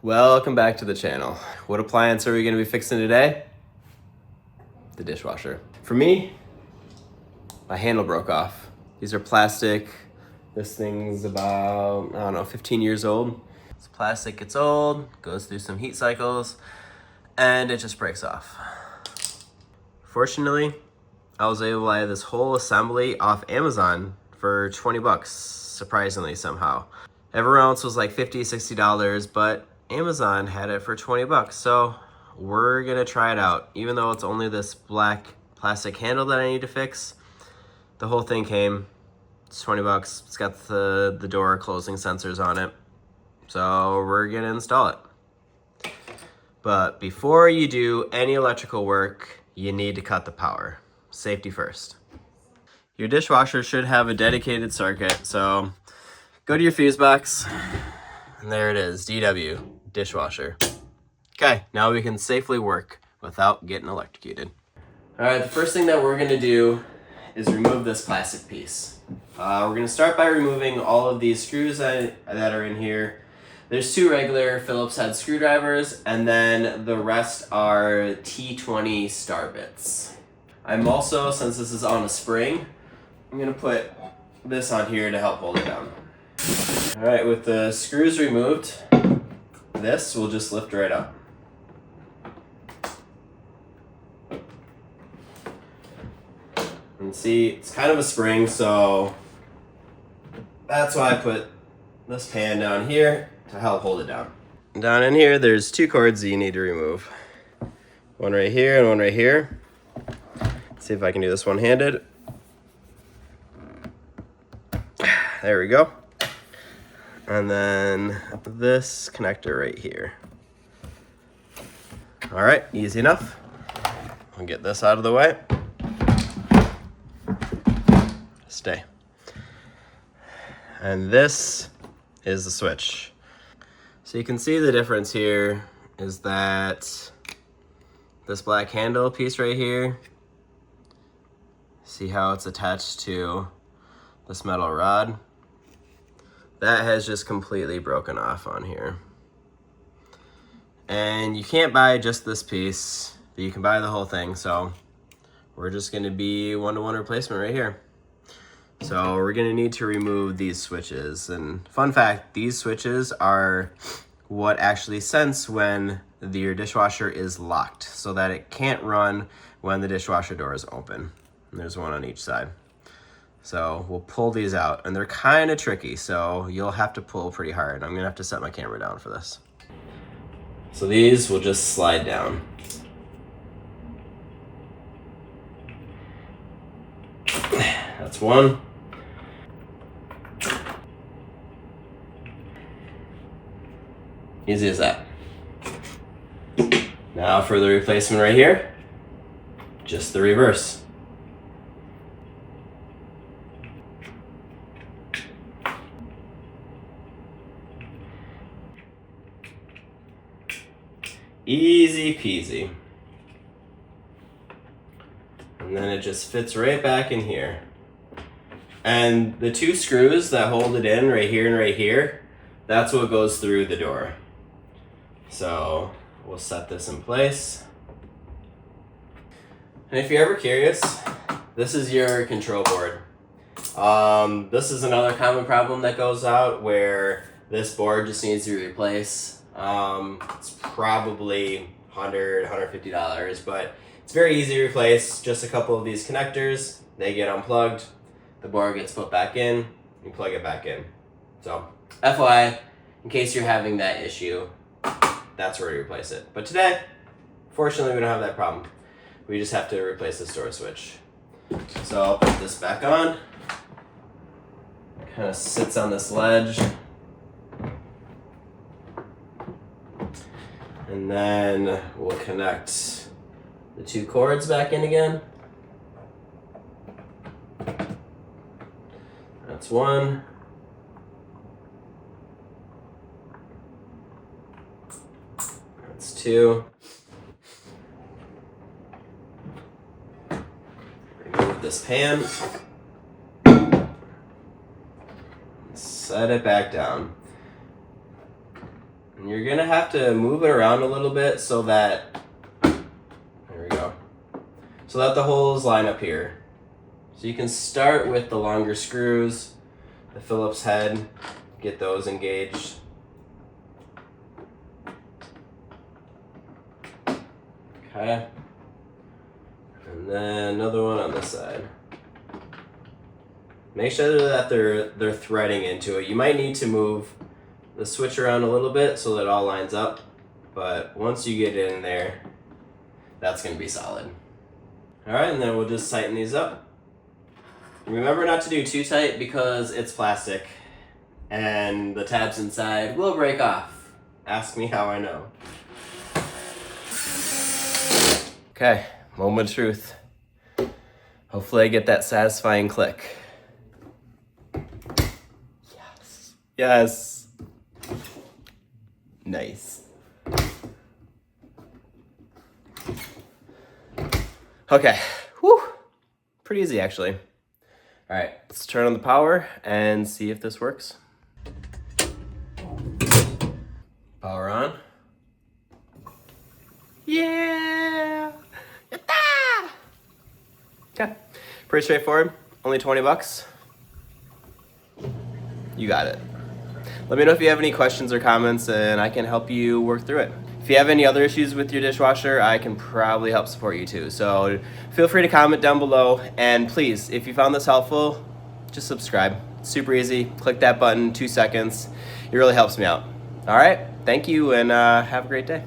Welcome back to the channel. What appliance are we going to be fixing today? The dishwasher. For me, my handle broke off. These are plastic. This thing's about, 15 years old. It's plastic, gets old, goes through some heat cycles, and it just breaks off. Fortunately, I was able to buy this whole assembly off Amazon for 20 bucks, surprisingly somehow. Everyone else was like $50, $60, but Amazon had it for 20 bucks. So we're gonna try it out. Even though it's only this black plastic handle that I need to fix, the whole thing came. It's 20 bucks. It's got the door closing sensors on it. So we're gonna install it. But before you do any electrical work, you need to cut the power. Safety first. Your dishwasher should have a dedicated circuit, so go to your fuse box, and there it is, DW, dishwasher. Okay, now we can safely work without getting electrocuted. All right, the first thing that we're gonna do is remove this plastic piece. We're gonna start by removing all of these screws that are in here. There's two regular Phillips head screwdrivers, and then the rest are T20 star bits. I'm also, since this is on a spring, I'm gonna put this on here to help hold it down. All right, with the screws removed, this will just lift right up. And see, it's kind of a spring, so that's why I put this pan down here to help hold it down. Down in here, there's two cords that you need to remove. One right here and one right here. Let's see if I can do this one-handed. There we go. And then this connector right here. All right, easy enough. I'll get this out of the way. Stay. And this is the switch. So you can see the difference here is that this black handle piece right here, see how it's attached to this metal rod? That has just completely broken off on here. And you can't buy just this piece, but you can buy the whole thing. So we're just gonna be one-to-one replacement right here. So we're gonna need to remove these switches. And fun fact, these switches are what actually sense when your dishwasher is locked so that it can't run when the dishwasher door is open. And there's one on each side. So we'll pull these out, and they're kind of tricky, so you'll have to pull pretty hard. I'm gonna have to set my camera down for this. So these will just slide down. That's one. Easy as that. Now for the replacement right here, just the reverse. Easy peasy. And then it just fits right back in here. And the two screws that hold it in right here and right here, that's what goes through the door. So we'll set this in place. And if you're ever curious, this is your control board. This is another common problem that goes out where this board just needs to be replaced. It's probably $100, $150, but it's very easy to replace. Just a couple of these connectors, they get unplugged, the board gets put back in, you plug it back in. So FYI, in case you're having that issue, that's where you replace it. But today, fortunately, we don't have that problem. We just have to replace this door switch. So I'll put this back on. Kind of sits on this ledge. And then we'll connect the two cords back in again. That's one. That's two. Remove this pan. Set it back down. And you're gonna have to move it around a little bit so that, there we go, so that the holes line up here. So you can start with the longer screws, the Phillips head, get those engaged. Okay. And then another one on this side. Make sure that they're threading into it. You might need to move the switch around a little bit so that it all lines up, but once you get it in there, that's gonna be solid. All right, and then we'll just tighten these up. Remember not to do too tight because it's plastic and the tabs inside will break off. Ask me how I know. Okay, moment of truth. Hopefully I get that satisfying click. Yes. Yes. Nice. Okay, whew. Pretty easy actually. All right, let's turn on the power and see if this works. Power on. Yeah! Yatta! Okay, pretty straightforward. Only 20 bucks. You got it. Let me know if you have any questions or comments and I can help you work through it. If you have any other issues with your dishwasher, I can probably help support you too. So feel free to comment down below. And please, if you found this helpful, just subscribe. Super easy. Click that button, 2 seconds. It really helps me out. All right, thank you and have a great day.